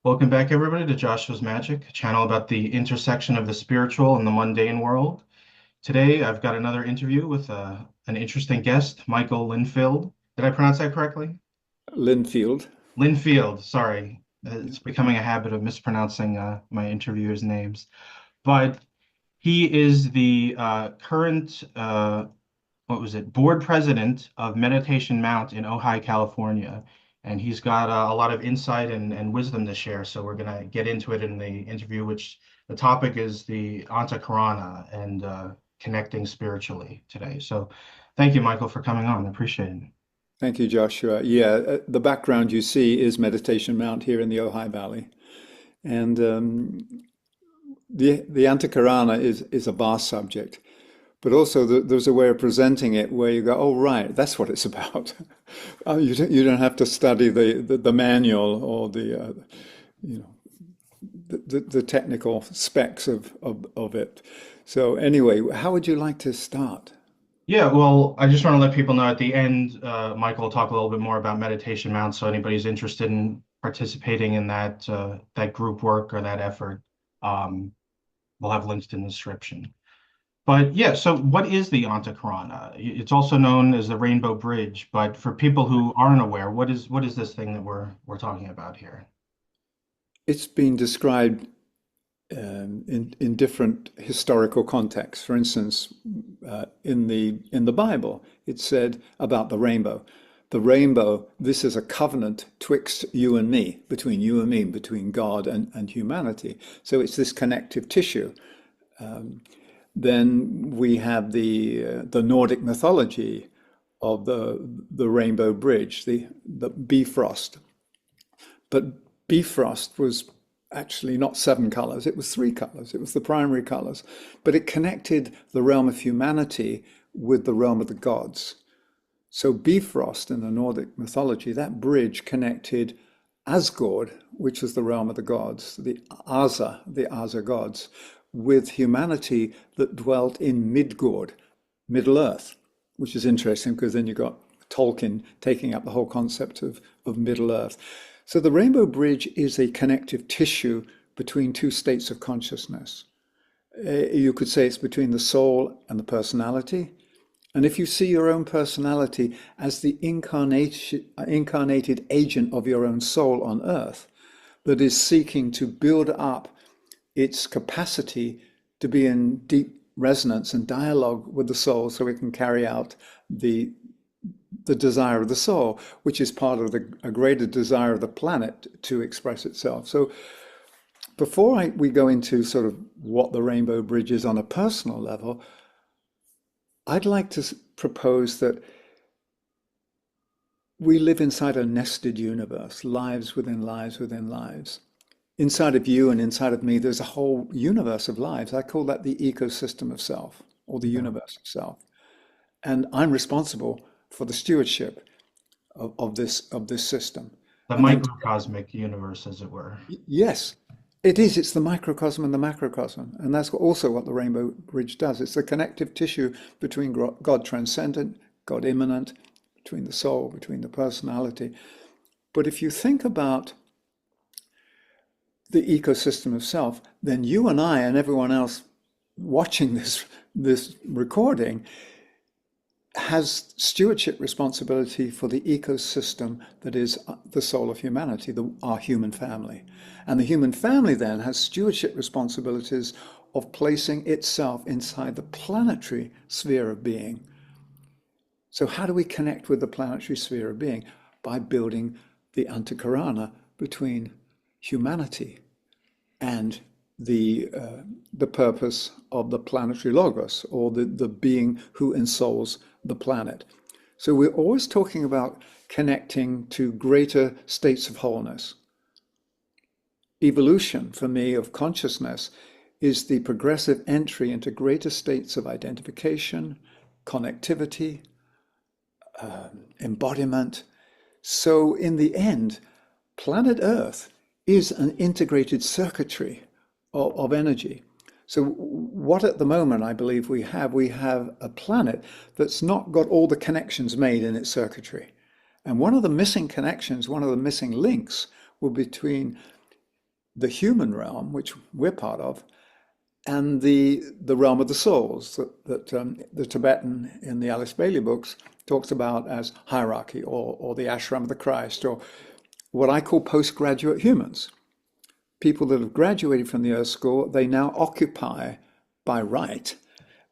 Welcome back, everybody, to Joshua's Magic, a channel about the intersection of the spiritual and the mundane world. Today, I've got another interview with an interesting guest, Michael Lindfield. Did I pronounce that correctly? Lindfield. Lindfield, sorry. It's becoming a habit of mispronouncing my interviewers' names. But he is the current, what was it, board president of Meditation Mount in Ojai, California. And he's got a lot of insight and wisdom to share. So we're going to get into it in the interview, which the topic is the Antahkarana and connecting spiritually today. So thank you, Michael, for coming on. I appreciate it. Thank you, Joshua. The background you see is Meditation Mount here in the Ojai Valley. And the Antahkarana is a vast subject, but also there's a way of presenting it where you go, oh, right, that's what it's about. You don't have to study the manual or you know, the technical specs of it. So anyway, how would you like to start? Yeah, well, I just want to let people know at the end, Michael will talk a little bit more about Meditation Mount. So anybody's interested in participating in that group work or that effort, um, we'll have links in the description. But yeah, so what is the Antahkarana? It's also known as the Rainbow Bridge, but for people who aren't aware, what is this thing that we're talking about here? It's been described in different historical contexts. For instance, in the Bible, it said about the rainbow. The rainbow, this is a covenant twixt you and me, between you and me, between God and humanity. So it's this connective tissue. Then we have the Nordic mythology of the rainbow bridge, the Bifrost. But Bifrost was actually not seven colors, it was three colors. It was the primary colors. But it connected the realm of humanity with the realm of the gods. So Bifrost in the Nordic mythology, that bridge connected Asgard, which is the realm of the gods, the Asa gods, with humanity that dwelt in Midgard, Middle Earth, which is interesting because then you got Tolkien taking up the whole concept of Middle Earth. So the Rainbow Bridge is a connective tissue between two states of consciousness. You could say it's between the soul and the personality. And if you see your own personality as the incarnated agent of your own soul on earth, that is seeking to build up its capacity to be in deep resonance and dialogue with the soul so it can carry out the desire of the soul, which is part of a greater desire of the planet to express itself. So before we go into sort of what the Rainbow Bridge is on a personal level, I'd like to propose that we live inside a nested universe, lives within lives within lives. Inside of you and inside of me, there's a whole universe of lives. I call that the ecosystem of self, or the Yeah. universe of self. And I'm responsible for the stewardship of this system. The And then, microcosmic universe, as it were. yes, it is. It's the microcosm and the macrocosm, and that's also what the Rainbow Bridge does. It's the connective tissue between God transcendent, God immanent, between the soul, between the personality. But if you think about the ecosystem of self, then you and I and everyone else watching this recording has stewardship responsibility for the ecosystem that is the soul of humanity, our human family. And the human family then has stewardship responsibilities of placing itself inside the planetary sphere of being. So how do we connect with the planetary sphere of being? By building the Antahkarana between humanity and the purpose of the planetary logos, or the being who ensouls the planet. So we're always talking about connecting to greater states of wholeness. Evolution, for me, of consciousness is the progressive entry into greater states of identification, connectivity, embodiment. So in the end, planet Earth is an integrated circuitry of energy. So what at the moment I believe we have a planet that's not got all the connections made in its circuitry. And one of the missing connections, one of the missing links will be between the human realm, which we're part of, and the realm of the souls that the Tibetan in the Alice Bailey books talks about as hierarchy, or the ashram of the Christ, or what I call postgraduate humans. People that have graduated from the Earth School, they now occupy by right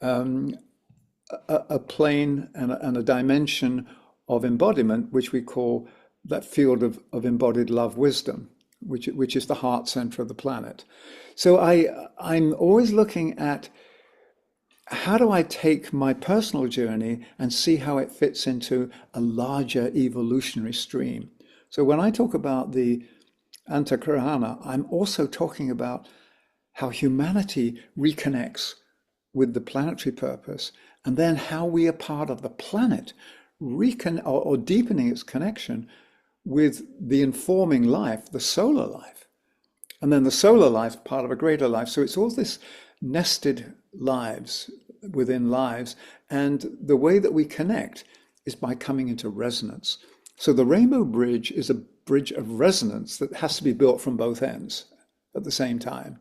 a plane and a dimension of embodiment, which we call that field of embodied love wisdom, which is the heart center of the planet. So I'm always looking at how do I take my personal journey and see how it fits into a larger evolutionary stream. So when I talk about the Antahkarana, I'm also talking about how humanity reconnects with the planetary purpose, and then how we are part of the planet, or deepening its connection with the informing life, the solar life. And then the solar life, part of a greater life. So it's all this nested lives within lives. And the way that we connect is by coming into resonance. So the Rainbow Bridge is a bridge of resonance that has to be built from both ends at the same time.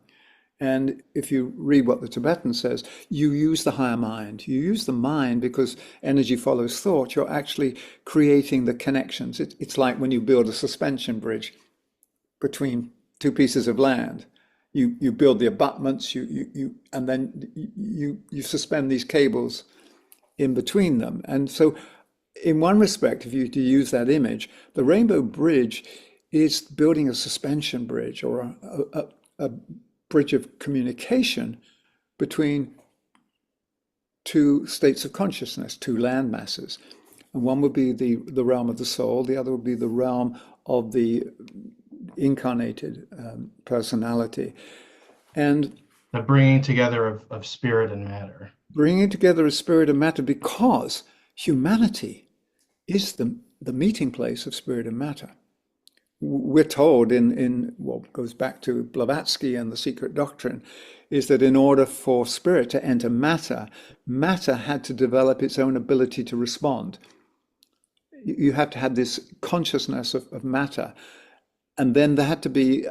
And if you read what the Tibetan says, you use the higher mind. You use the mind because energy follows thought. You're actually creating the connections. It's like when you build a suspension bridge between two pieces of land. You build the abutments, and then you suspend these cables in between them. And so in one respect, if you to use that image, the Rainbow Bridge is building a suspension bridge, or a bridge of communication between two states of consciousness, two land masses. And one would be the realm of the soul, the other would be the realm of the incarnated personality. And The bringing together of spirit and matter. bringing together of spirit and matter, because humanity is the meeting place of spirit and matter. We're told in what goes back to Blavatsky and the Secret Doctrine, is that in order for spirit to enter matter, matter had to develop its own ability to respond. You have to have this consciousness of matter. And then there had to be,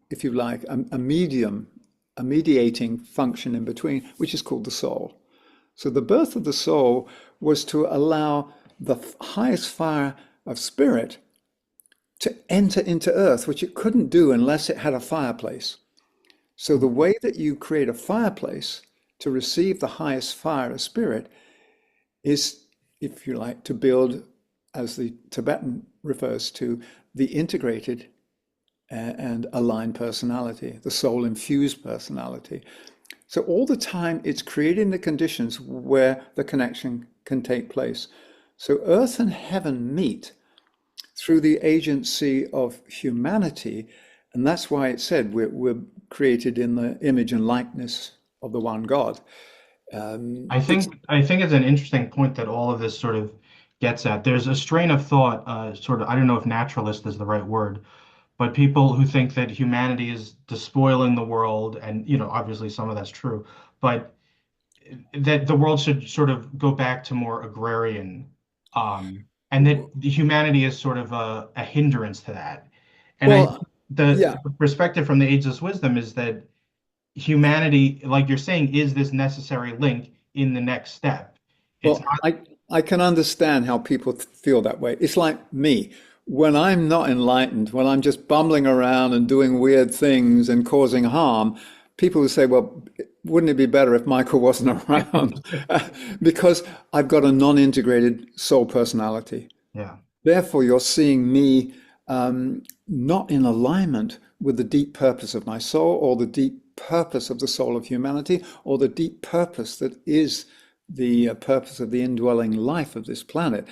if you like, a medium, a mediating function in between, which is called the soul. So the birth of the soul was to allow the highest fire of spirit to enter into earth, which it couldn't do unless it had a fireplace. So the way that you create a fireplace to receive the highest fire of spirit is, if you like, to build, as the Tibetan refers to, the integrated and aligned personality, the soul infused personality. So all the time it's creating the conditions where the connection can take place. So earth and heaven meet through the agency of humanity, and that's why it said we're created in the image and likeness of the one God. I think it's an interesting point that all of this sort of gets at. There's a strain of thought, sort of, I don't know if naturalist is the right word, but people who think that humanity is despoiling the world, and obviously some of that's true, but that the world should sort of go back to more agrarian, and that the humanity is sort of a hindrance to that. And Well, the yeah. perspective from the ageless wisdom is that humanity, like you're saying, is this necessary link in the next step. It's Well, I can understand how people feel that way. It's like me. When I'm not enlightened, when I'm just bumbling around and doing weird things and causing harm, people will say, well, wouldn't it be better if Michael wasn't around? Because I've got a non-integrated soul personality. yeah, Therefore, you're seeing me not in alignment with the deep purpose of my soul, or the deep purpose of the soul of humanity, or the deep purpose that is the purpose of the indwelling life of this planet.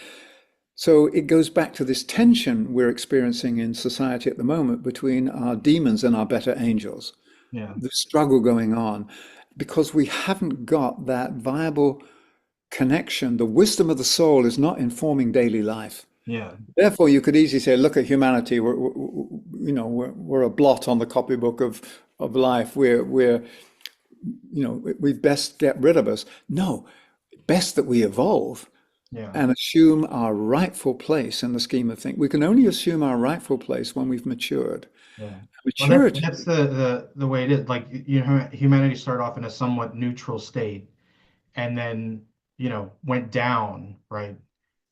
So it goes back to this tension we're experiencing in society at the moment between our demons and our better angels, yeah, the struggle going on, because we haven't got that viable connection. The wisdom of the soul is not informing daily life. yeah. Therefore, you could easily say, look at humanity. We're a blot on the copybook of life. We best get rid of us. No, best that we evolve. Yeah. and assume our rightful place in the scheme of things. We can only assume our rightful place when we've matured. Yeah. Well, Maturity, that's the way it is. Like, humanity started off in a somewhat neutral state, and then, went down, right?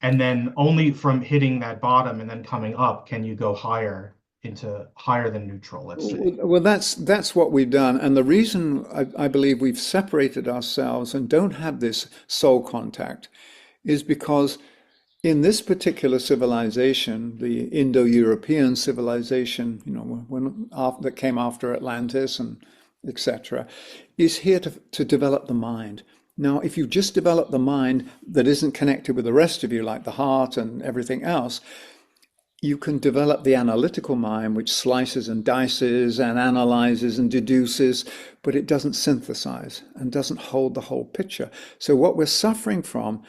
And then only from hitting that bottom and then coming up can you go higher into higher than neutral, let's say. well, that's what we've done, and the reason I believe we've separated ourselves and don't have this soul contact is because in this particular civilization, the Indo-European civilization, that came after Atlantis and etc., is here to develop the mind. Now, if you just develop the mind that isn't connected with the rest of you, like the heart and everything else, you can develop the analytical mind, which slices and dices and analyzes and deduces, but it doesn't synthesize and doesn't hold the whole picture. So what we're suffering from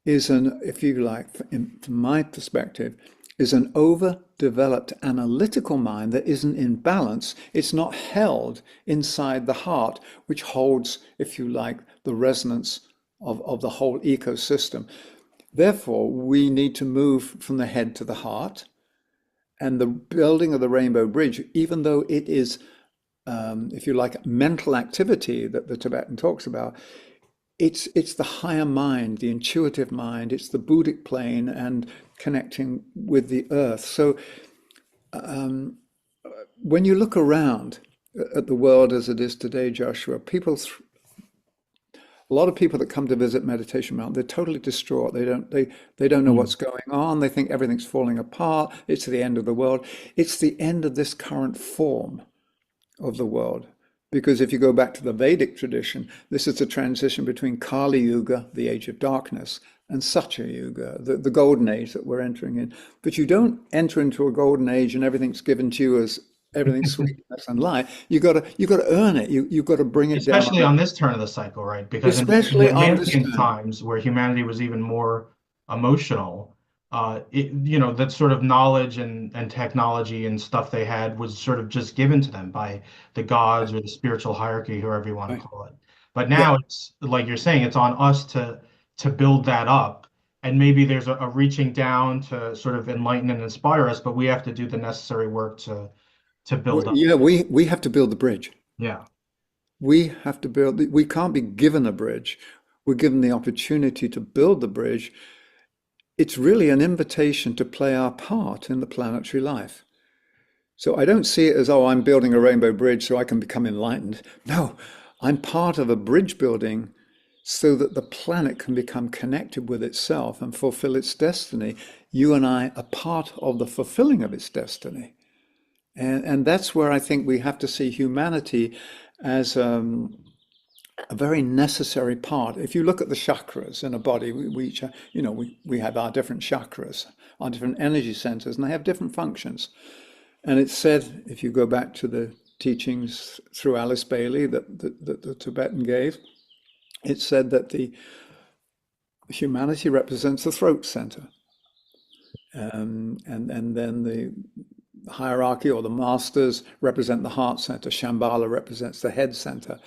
is if you like, from my perspective, is an overdeveloped analytical mind that isn't in balance. It's not held inside the heart, which holds, if you like, the resonance of the whole ecosystem. Therefore, we need to move from the head to the heart. And the building of the Rainbow Bridge, even though it is, if you like, mental activity that the Tibetan talks about, it's the higher mind, the intuitive mind, it's the Buddhic plane and connecting with the earth. So when you look around at the world as it is today, Joshua, a lot of people that come to visit Meditation Mountain, they're totally distraught. They don't know Mm. what's going on. They think everything's falling apart. It's the end of the world. It's the end of this current form of the world. Because if you go back to the Vedic tradition, this is a transition between Kali Yuga, the age of darkness, and Satya Yuga, the golden age that we're entering in. But you don't enter into a golden age and everything's given to you as everything's sweetness and light. You got to earn it. You've got to bring it down, Especially on this turn of the cycle, right? Because in especially the on this ancient turn. times where humanity was even more emotional, that sort of knowledge and technology and stuff they had was sort of just given to them by the gods or the spiritual hierarchy, whoever you want to Right. call it. But Yeah. now it's like you're saying, it's on us to build that up. And maybe there's a reaching down to sort of enlighten and inspire us, but we have to do the necessary work to build up. Yeah, we have to build the bridge. Yeah. We can't be given a bridge. We're given the opportunity to build the bridge. It's really an invitation to play our part in the planetary life. So I don't see it as, oh, I'm building a rainbow bridge so I can become enlightened. No, I'm part of a bridge building so that the planet can become connected with itself and fulfill its destiny. You and I are part of the fulfilling of its destiny. And that's where I think we have to see humanity as a very necessary part. If you look at the chakras in a body, we each, we have our different chakras, our different energy centers, and they have different functions. And it's said, if you go back to the teachings through Alice Bailey that the Tibetan gave, it said that the humanity represents the throat center, and then the hierarchy or the masters represent the heart center. Shambhala represents the head center.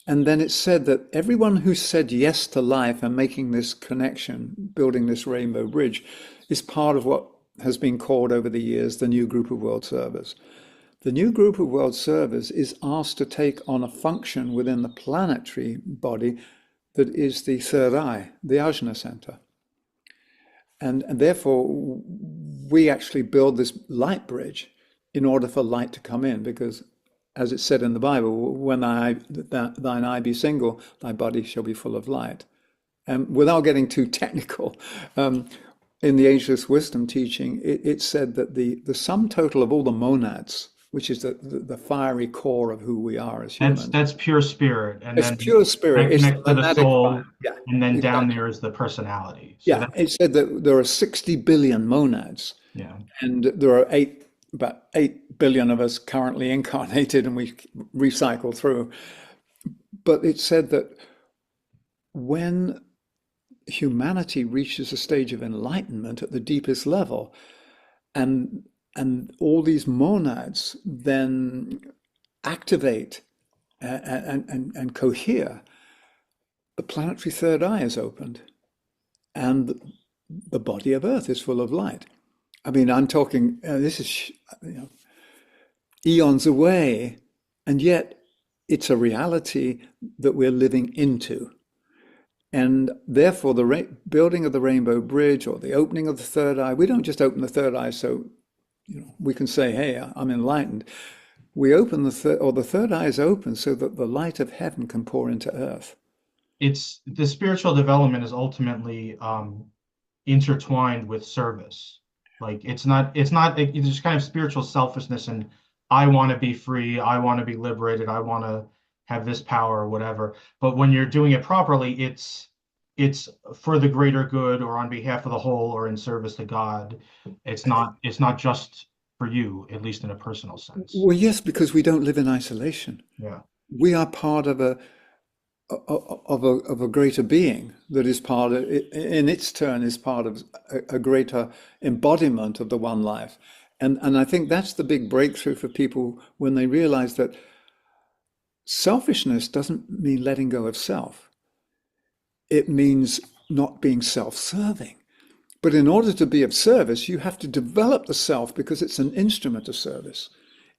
And then it's said that everyone who said yes to life and making this connection, building this rainbow bridge, is part of what has been called over the years the new group of world servers. The new group of world servers is asked to take on a function within the planetary body that is the third eye, the ajna center. And therefore, we actually build this light bridge in order for light to come in, because as it said in the Bible, when thine eye be single, thy body shall be full of light. And without getting too technical, in the Ageless Wisdom teaching, it said that the sum total of all the monads, which is the fiery core of who we are as That's humans, that's pure spirit, and it's then pure spirit, that it's connects the to the monadic fire. soul, Yeah, and then down exactly. there is the personality. So Yeah, that, it said that there are 60 billion monads, yeah, and there are about 8 billion of us currently incarnated, and we recycle through. But it said that when humanity reaches a stage of enlightenment at the deepest level, and all these monads then activate and cohere, the planetary third eye is opened. and the body of Earth is full of light. I mean, I'm talking, this is you know, eons away, and yet it's a reality that we're living into. And therefore, the building of the Rainbow Bridge or the opening of the third eye, we don't just open the third eye so we can say, hey, I'm enlightened. We open the third eye is open so that the light of heaven can pour into earth. It's the spiritual development is ultimately intertwined with service. Like there's kind of spiritual selfishness and I want to be free, I want to be liberated, I want to have this power or whatever. But when you're doing it properly, it's for the greater good or on behalf of the whole or in service to God. It's not just for you, at least in a personal sense. Well, yes, because we don't live in isolation. Yeah. We are part of a greater being that is part of, in its turn, is part of a greater embodiment of the one life. And I think that's the big breakthrough for people when they realize that selfishness doesn't mean letting go of self. It means not being self-serving. But in order to be of service, you have to develop the self because it's an instrument of service.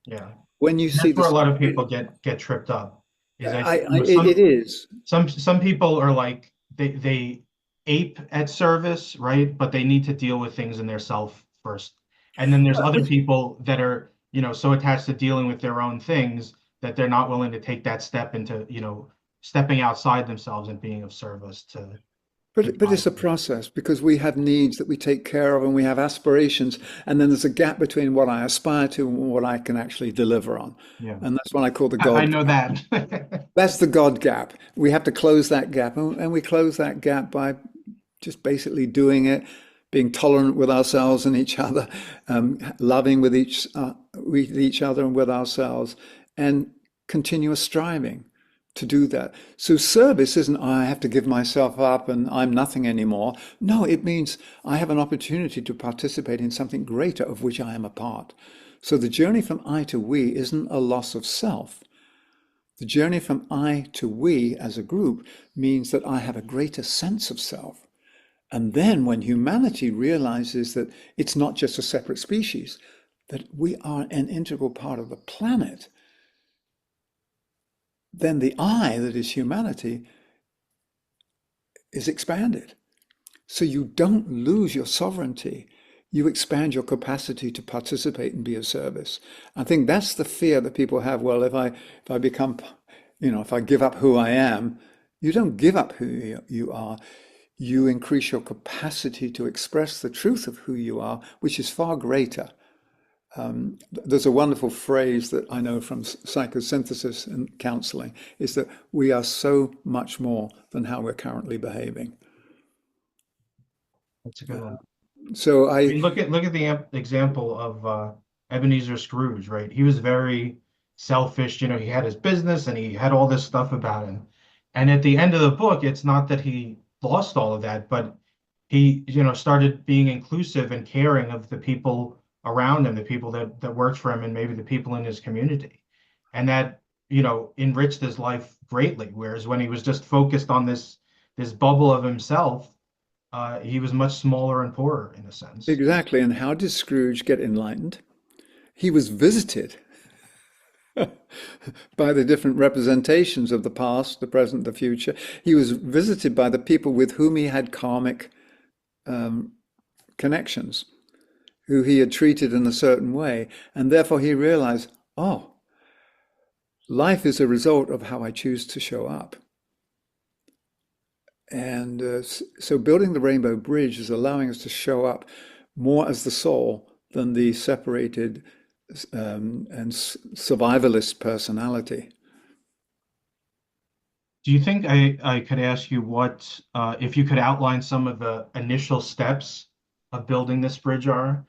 Yeah. When you see That's where a this, lot of people get tripped up. Is that it is. some people are like they ape at service, right? But they need to deal with things in their self first. And then there's other people that are, so attached to dealing with their own things that they're not willing to take that step into, stepping outside themselves and being of service to But God. it's a process because we have needs that we take care of and we have aspirations. And then there's a gap between what I aspire to and what I can actually deliver on. Yeah. And that's what I call the I God know gap. that. That's the God gap. We have to close that gap. And we close that gap by just basically doing it, being tolerant with ourselves and each other, loving with each other and with ourselves, and continuous striving to do that. So service isn't, "Oh, I have to give myself up and I'm nothing anymore." No, it means I have an opportunity to participate in something greater of which I am a part. So the journey from I to we isn't a loss of self. The journey from I to we as a group means that I have a greater sense of self. And then when humanity realizes that it's not just a separate species, that we are an integral part of the planet, then the I that is humanity is expanded. So you don't lose your sovereignty. You expand your capacity to participate and be of service. I think that's the fear that people have. Well, if I become, if I give up who I am, you don't give up who you are. You increase your capacity to express the truth of who you are, which is far greater. There's a wonderful phrase that I know from psychosynthesis and counseling, is that we are so much more than how we're currently behaving. That's a good one. So I mean, look at the example of Ebenezer Scrooge, right? He was very selfish. He had his business and he had all this stuff about him. And at the end of the book, it's not that he lost all of that, but he, started being inclusive and caring of the people around him, the people that worked for him, and maybe the people in his community. And that, enriched his life greatly. Whereas when he was just focused on this bubble of himself, he was much smaller and poorer in a sense. exactly. And how did Scrooge get enlightened? He was visited by the different representations of the past, the present, the future. He was visited by the people with whom he had karmic connections, who he had treated in a certain way. And therefore he realized, oh, life is a result of how I choose to show up. And so building the Rainbow Bridge is allowing us to show up more as the soul than the separated and survivalist personality. Do you think I could ask you what, if you could outline some of the initial steps of building this bridge are?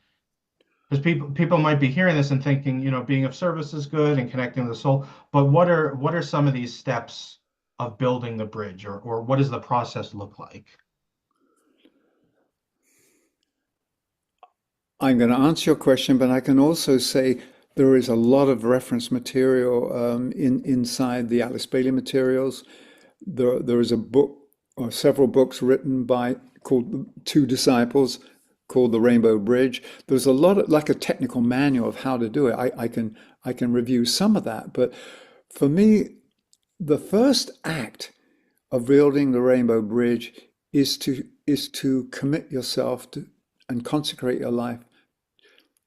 Because people might be hearing this and thinking, being of service is good and connecting with the soul, but what are some of these steps of building the bridge, or what does the process look like? I'm going to answer your question, but I can also say there is a lot of reference material inside the Alice Bailey materials. There is a book or several books written by called two disciples called the Rainbow Bridge. There's a lot of like a technical manual of how to do it. I can review some of that, but for me, the first act of building the Rainbow Bridge is to commit yourself to and consecrate your life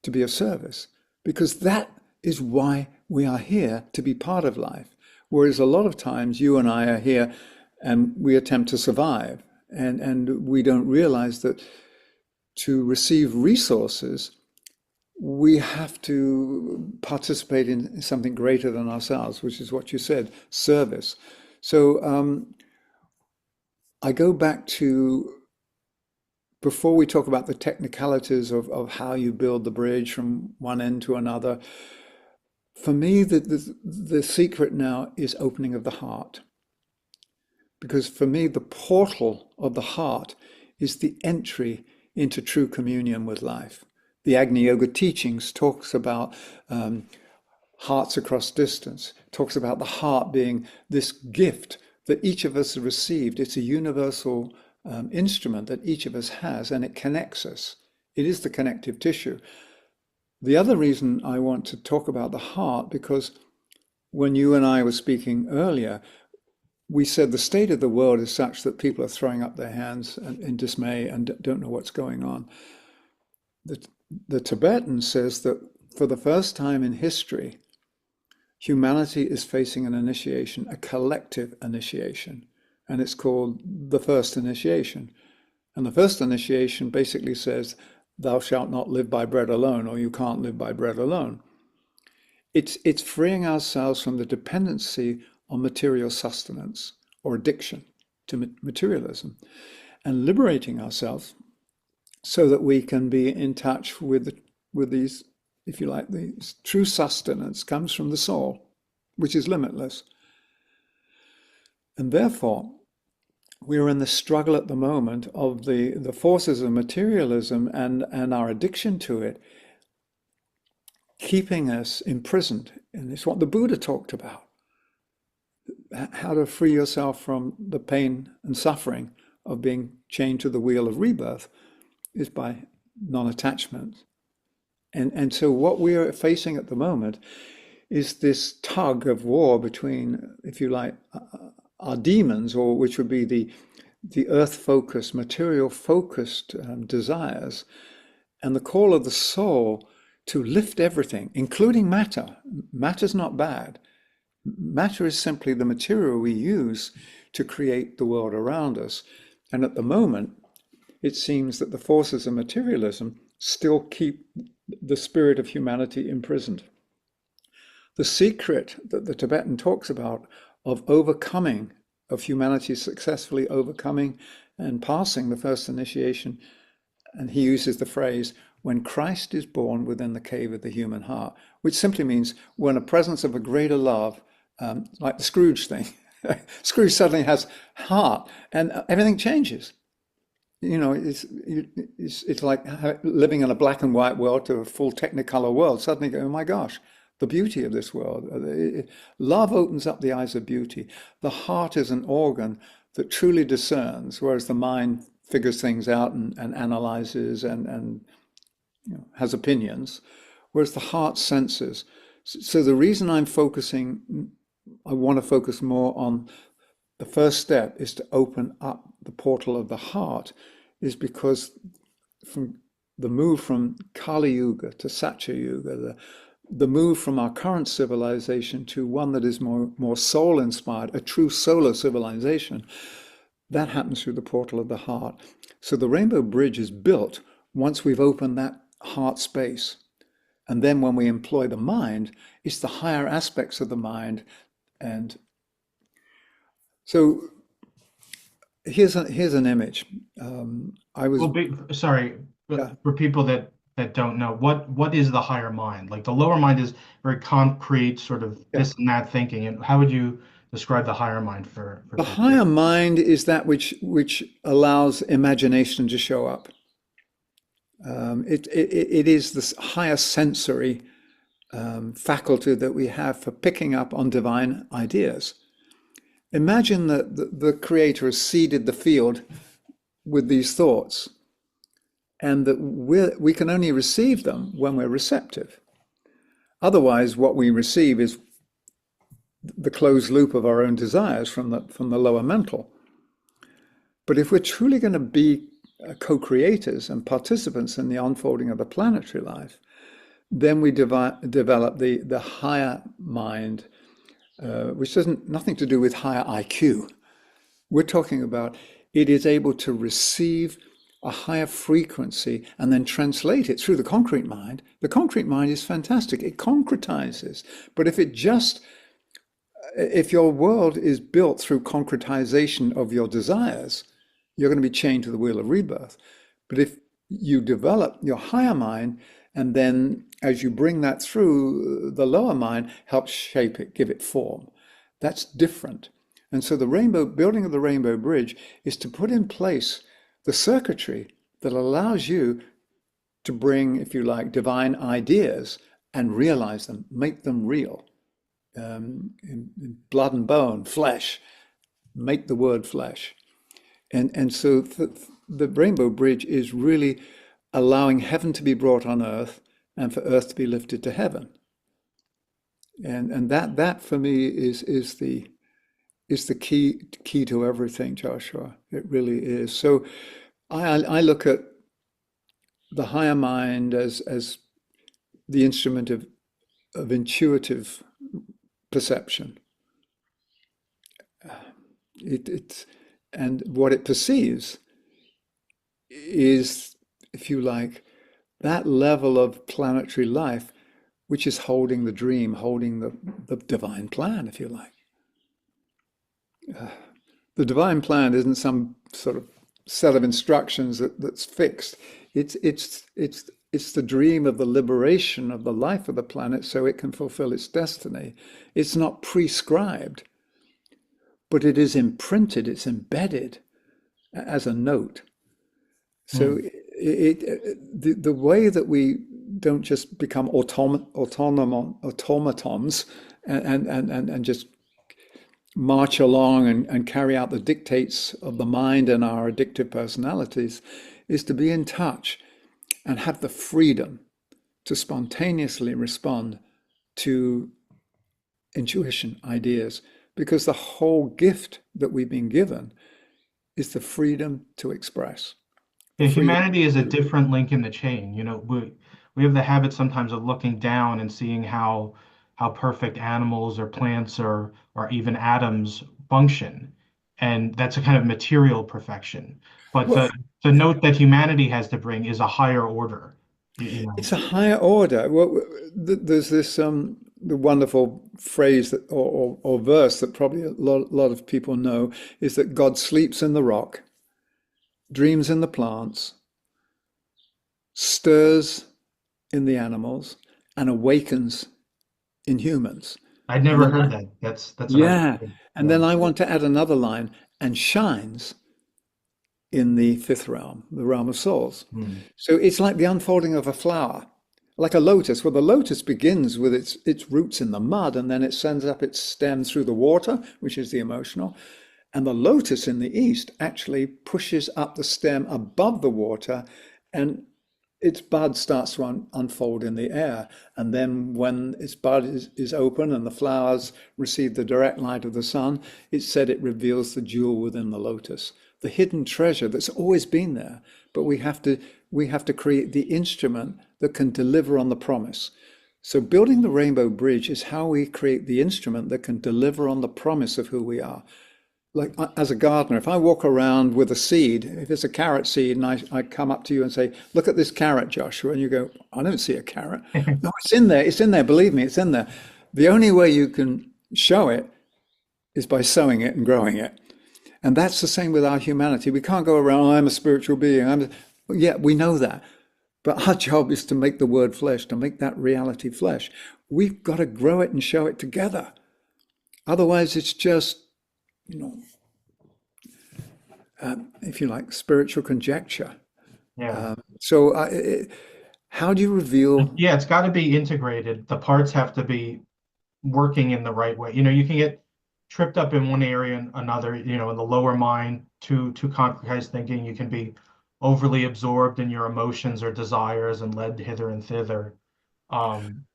to be of service, because that is why we are here, to be part of life. Whereas a lot of times you and I are here and we attempt to survive, and we don't realize that to receive resources, we have to participate in something greater than ourselves, which is what you said, service. So I go back to before we talk about the technicalities of how you build the bridge from one end to another. For me, the secret now is opening of the heart. Because for me, the portal of the heart is the entry into true communion with life. The Agni Yoga teachings talks about hearts across distance, talks about the heart being this gift that each of us has received. It's a universal instrument that each of us has, and it connects us. It is the connective tissue. The other reason I want to talk about the heart, because when you and I were speaking earlier, we said the state of the world is such that people are throwing up their hands in dismay and don't know what's going on. The Tibetan says that for the first time in history, humanity is facing an initiation, a collective initiation, and it's called the first initiation. And the first initiation basically says, thou shalt not live by bread alone, or you can't live by bread alone. It's freeing ourselves from the dependency on material sustenance or addiction to materialism, and liberating ourselves so that we can be in touch with these, if you like, the true sustenance comes from the soul, which is limitless. And therefore, we're in the struggle at the moment of the forces of materialism and our addiction to it, keeping us imprisoned. And it's what the Buddha talked about. How to free yourself from the pain and suffering of being chained to the wheel of rebirth is by non-attachment. And so what we are facing at the moment is this tug of war between, if you like, our demons, or which would be the earth-focused, material-focused desires, and the call of the soul to lift everything, including matter. Matter's not bad. Matter is simply the material we use to create the world around us. And at the moment, it seems that the forces of materialism still keep the spirit of humanity imprisoned. The secret that the Tibetan talks about of overcoming, of humanity successfully overcoming and passing the first initiation, and he uses the phrase, when Christ is born within the cave of the human heart, which simply means when a presence of a greater love, like the Scrooge thing, Scrooge suddenly has heart and everything changes. You know, it's like living in a black and white world to a full technicolor world. Suddenly go, oh my gosh, the beauty of this world. Love opens up the eyes of beauty. The heart is an organ that truly discerns, whereas the mind figures things out and analyzes and you know, has opinions, whereas the heart senses. So the reason I want to focus more on the first step is to open up the portal of the heart, is because from the move from Kali Yuga to Satya Yuga, the move from our current civilization to one that is more soul inspired, a true solar civilization, that happens through the portal of the heart. So the Rainbow Bridge is built once we've opened that heart space. And then when we employ the mind, it's the higher aspects of the mind. And so here's an image. I was Well, sorry, but yeah, for people that don't know, what is the higher mind? Like the lower mind is very concrete, sort of yeah. this and that thinking. And how would you describe the higher mind for The people? higher mind is that which allows imagination to show up. It is this higher sensory faculty that we have for picking up on divine ideas. Imagine that the Creator has seeded the field with these thoughts, and that we can only receive them when we're receptive. Otherwise, what we receive is the closed loop of our own desires from the lower mental. But if we're truly going to be co-creators and participants in the unfolding of the planetary life, then we develop the higher mind, which doesn't nothing to do with higher IQ. We're talking about it is able to receive a higher frequency and then translate it through the concrete mind. The concrete mind is fantastic. It concretizes. But if your world is built through concretization of your desires, you're going to be chained to the wheel of rebirth. But if you develop your higher mind, and then as you bring that through, the lower mind helps shape it, give it form. That's different. And so the building of the Rainbow Bridge is to put in place the circuitry that allows you to bring, if you like, divine ideas and realize them, make them real. In blood and bone, flesh, make the word flesh. And so the Rainbow Bridge is really allowing heaven to be brought on earth and for earth to be lifted to heaven. And that for me is the key to everything, Joshua. It really is. So I look at the higher mind as the instrument of intuitive perception. And what it perceives is, if you like, that level of planetary life, which is holding the dream, holding the divine plan, if you like. The divine plan isn't some sort of set of instructions that's fixed. It's the dream of the liberation of the life of the planet so it can fulfill its destiny. It's not prescribed, but it is imprinted, it's embedded as a note. So Mm. the way that we don't just become automatons and just march along and carry out the dictates of the mind and our addictive personalities is to be in touch and have the freedom to spontaneously respond to intuition, ideas, because the whole gift that we've been given is the freedom to express, the Yeah, freedom humanity is a to, different link in the chain. We have the habit sometimes of looking down and seeing how perfect animals or plants or even atoms function. And that's a kind of material perfection. But well, the note that humanity has to bring is a higher order. You know. it's a higher order. Well, there's this the wonderful phrase that or verse that probably a lot of people know is that God sleeps in the rock, dreams in the plants, stirs in the animals, and awakens in humans. I'd And never then heard that. That's a nice. yeah, and Yeah. then I want to add another line, and shines in the fifth realm, the realm of souls. Hmm. So it's like the unfolding of a flower, like a lotus. Well, the lotus begins with its roots in the mud, and then it sends up its stem through the water, which is the emotional. And the lotus in the east actually pushes up the stem above the water, and its bud starts to unfold in the air. And then when its bud is open and the flowers receive the direct light of the sun, it's said it reveals the jewel within the lotus, the hidden treasure that's always been there. But we have to create the instrument that can deliver on the promise. So building the Rainbow Bridge is how we create the instrument that can deliver on the promise of who we are. Like as a gardener, if I walk around with a seed, if it's a carrot seed, and I come up to you and say, look at this carrot, Joshua, and you go, I don't see a carrot. No, it's in there, believe me, it's in there. The only way you can show it is by sowing it and growing it. And that's the same with our humanity. We can't go around, I'm a spiritual being. Yeah, we know that. But our job is to make the word flesh, to make that reality flesh. We've got to grow it and show it together. Otherwise, it's just, you know, if you like, spiritual conjecture. Yeah. So, how do you reveal? Yeah, it's got to be integrated. The parts have to be working in the right way. You can get tripped up in one area and another, in the lower mind, too concretized thinking. You can be overly absorbed in your emotions or desires and led hither and thither. Um,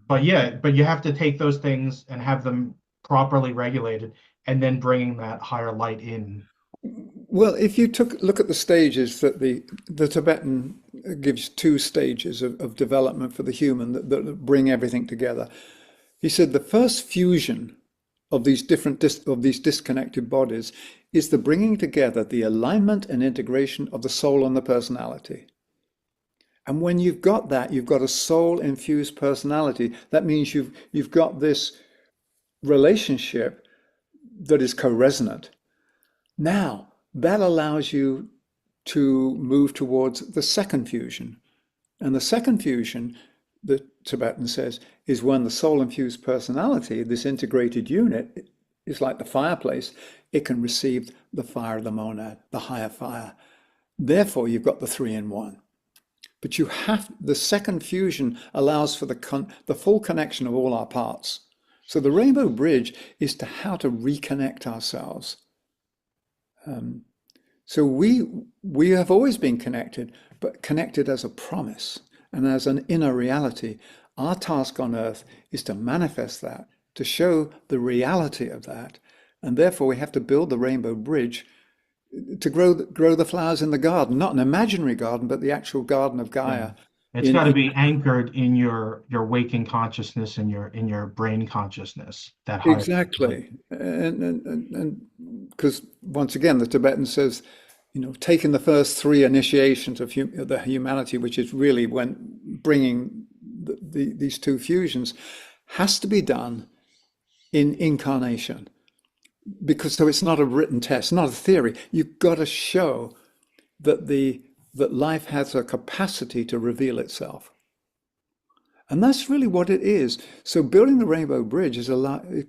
but yeah, but you have to take those things and have them properly regulated, and then bringing that higher light in. Well, if you took look at the stages that the Tibetan gives two stages of development for the human that bring everything together. He said the first fusion of these of these disconnected bodies is the bringing together, the alignment and integration of the soul and the personality. And when you've got that, you've got a soul infused personality. That means you've got this relationship that is co-resonant. Now, that allows you to move towards the second fusion. And the second fusion, the Tibetan says, is when the soul infused personality, this integrated unit, is like the fireplace. It can receive the fire of the monad, the higher fire. Therefore, you've got the three in one. But the second fusion allows for the full connection of all our parts. So the rainbow bridge is to how to reconnect ourselves. So we have always been connected, but connected as a promise and as an inner reality. Our task on earth is to manifest that, to show the reality of that. And therefore we have to build the rainbow bridge to grow the flowers in the garden, not an imaginary garden, but the actual garden of Yeah. Gaia. It's got to be anchored in your waking consciousness and your brain consciousness, that higher. Exactly. And because once again, the Tibetan says, taking the first three initiations of the humanity, which is really when bringing these two fusions, has to be done in incarnation. Because so it's not a written test, not a theory. You've got to show that that life has a capacity to reveal itself. And that's really what it is. So building the rainbow bridge is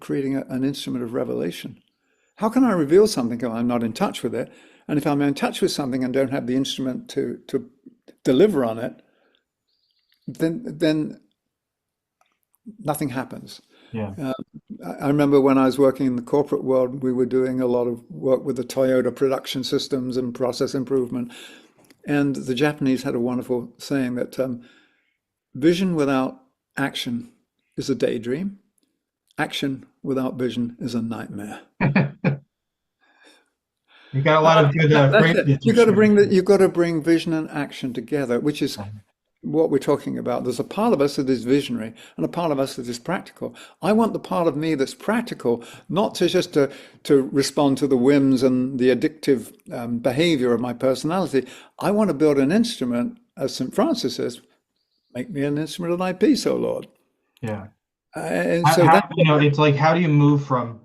creating an instrument of revelation. How can I reveal something if I'm not in touch with it? And if I'm in touch with something and don't have the instrument to deliver on it, then nothing happens. Yeah. I remember when I was working in the corporate world, we were doing a lot of work with the Toyota production systems and process improvement. And the Japanese had a wonderful saying that vision without action is a daydream. Action without vision is a nightmare. You got a And lot of good that's it. phrases. You've got to bring vision and action together, which is what we're talking about. There's a part of us that is visionary and a part of us that is practical. I want the part of me that's practical, not to respond to the whims and the addictive behavior of my personality. I want to build an instrument, as St. Francis says, make me an instrument of thy peace, O Lord. Yeah. And so that, It's like, how do you move from,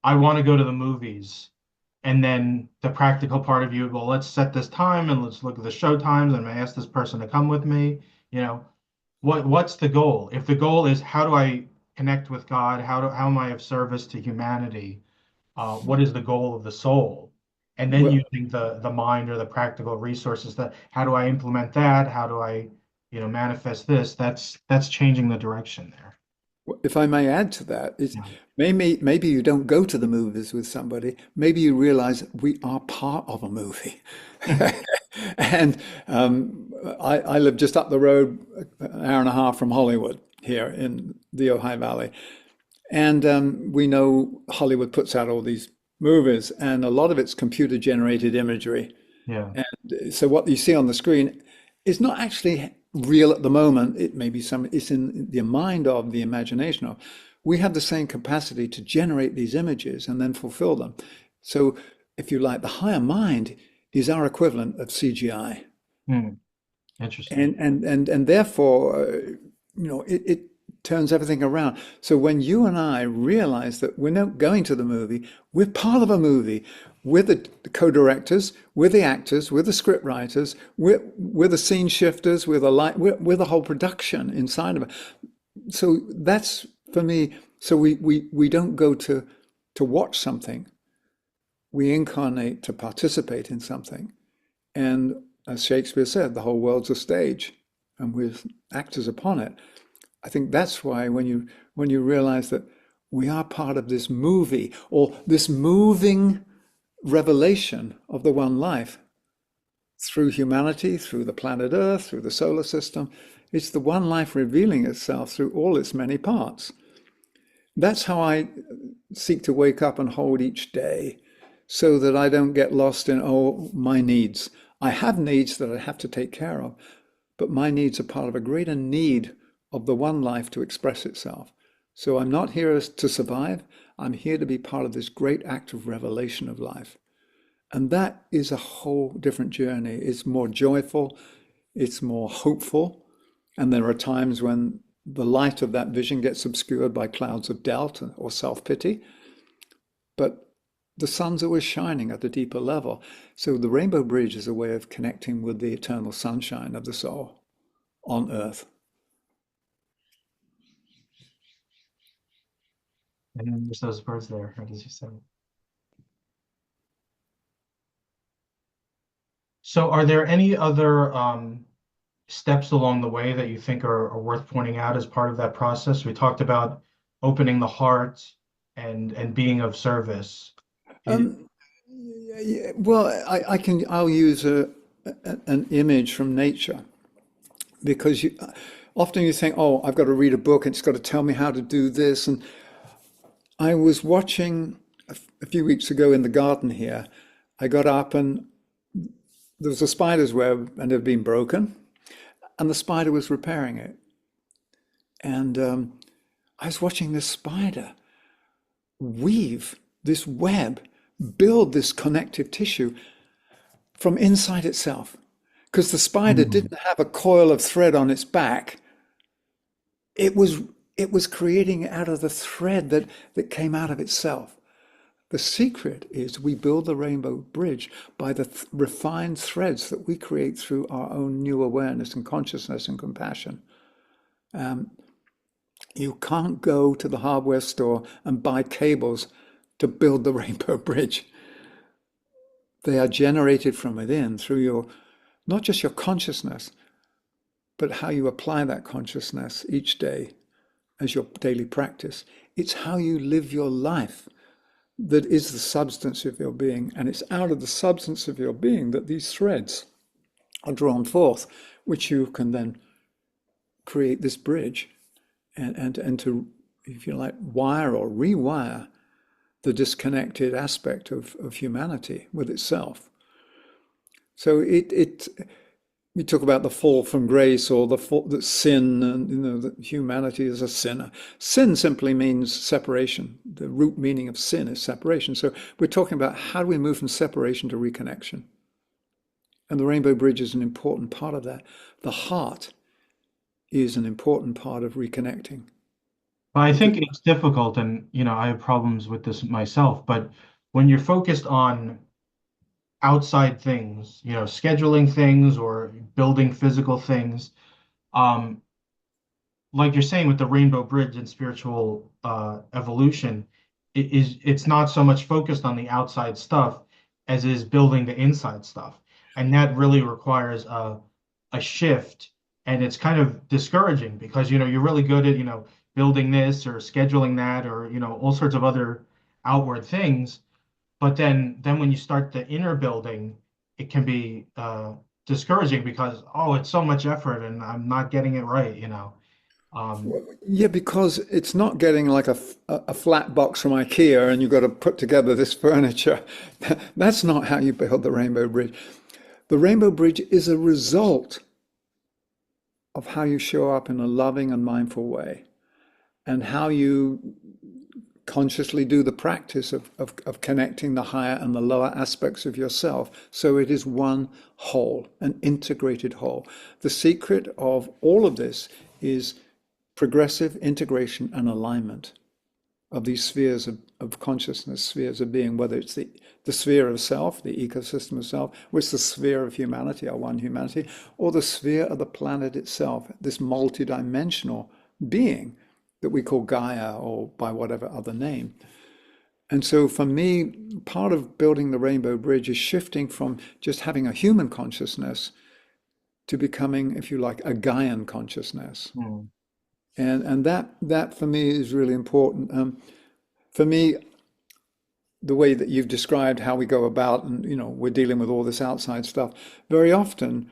I want to go to the movies, and then the practical part of you, well, let's set this time and let's look at the show times and I ask this person to come with me. What's the goal? If the goal is how do I connect with God? How am I of service to humanity? What is the goal of the soul? And then well, using the mind or the practical resources, that how do I implement that? How do I, manifest this? That's changing the direction there. if I may add to that, is Yeah. maybe you don't go to the movies with somebody. Maybe you realize we are part of a movie. And I live just up the road, an hour and a half from Hollywood here in the Ojai Valley. And we know Hollywood puts out all these movies, and a lot of it's computer generated imagery. Yeah. And so what you see on the screen is not actually real at the moment. It may be it's in the mind of the imagination of. We have the same capacity to generate these images and then fulfill them. So if you like, the higher mind is our equivalent of CGI. Hmm. Interesting. And therefore, it turns everything around. So when you and I realize that we're not going to the movie, we're part of a movie. We're the co-directors, we're the actors, we're the script writers, we're the scene shifters, we're the light, we're the whole production inside of it. So that's for me. So we don't go to watch something. We incarnate to participate in something. And as Shakespeare said, the whole world's a stage, and we're actors upon it. I think that's why when you realize that We are part of this movie or this moving revelation of the one life through humanity, through the planet Earth, through the solar system. It's the one life revealing itself through all its many parts. That's how I seek to wake up and hold each day so that I don't get lost in, oh, my needs. I have needs that I have to take care of, but my needs are part of a greater need of the one life to express itself. So I'm not here to survive. I'm here to be part of this great act of revelation of life. And that is a whole different journey. It's more joyful, it's more hopeful. And there are times when the light of that vision gets obscured by clouds of doubt or self-pity. But the sun's always shining at a deeper level. So the Rainbow Bridge is a way of connecting with the eternal sunshine of the soul on earth. And then there's those birds there, right as you said. So are there any other steps along the way that you think are worth pointing out as part of that process? We talked about opening the heart and being of service. It, Um, well, I'll use an image from nature because often you think, oh, I've got to read a book and it's got to tell me how to do this. And I was watching a few weeks ago in the garden here. I got up and there was a spider's web and it had been broken, and the spider was repairing it. And I was watching this spider weave this web, build this connective tissue from inside itself. Because the spider mm, didn't have a coil of thread on its back. It was it was creating it out of the thread that came out of itself. The secret is we build the rainbow bridge by the refined threads that we create through our own new awareness and consciousness and compassion. You can't go to the hardware store and buy cables to build the rainbow bridge. They are generated from within through your, not just your consciousness, but how you apply that consciousness each day as your daily practice. It's how you live your life that is the substance of your being. And it's out of the substance of your being that these threads are drawn forth, which you can then create this bridge and to, if you like, wire or rewire the disconnected aspect of humanity with itself. So we talk about the fall from grace or the fall, that sin, and that humanity is a sinner. Sin simply means separation. The root meaning of sin is separation. So we're talking about how do we move from separation to reconnection. And the Rainbow Bridge is an important part of that. The heart is an important part of reconnecting. but I think it's difficult, and I have problems with this myself. But when you're focused on outside things, scheduling things or building physical things, um, like you're saying with the Rainbow Bridge and spiritual evolution, it's not so much focused on the outside stuff as is building the inside stuff, and that really requires a shift, and it's kind of discouraging because you're really good at building this or scheduling that or all sorts of other outward things, but then when you start the inner building, it can be discouraging because it's so much effort and I'm not getting it right. Um, Yeah, because it's not getting like a flat box from IKEA and you've got to put together this furniture. That's not how you build the Rainbow Bridge. The Rainbow Bridge is a result of how you show up in a loving and mindful way and how you consciously do the practice of connecting the higher and the lower aspects of yourself. So it is one whole, an integrated whole. The secret of all of this is progressive integration and alignment of these spheres of consciousness, spheres of being, whether it's the sphere of self, the ecosystem of self, or it's the sphere of humanity, our one humanity, or the sphere of the planet itself, this multidimensional being that we call Gaia or by whatever other name. And so for me, part of building the Rainbow Bridge is shifting from just having a human consciousness to becoming, if you like, a Gaian consciousness. hmm. And that for me is really important. For me, the way that you've described how we go about, and we're dealing with all this outside stuff, very often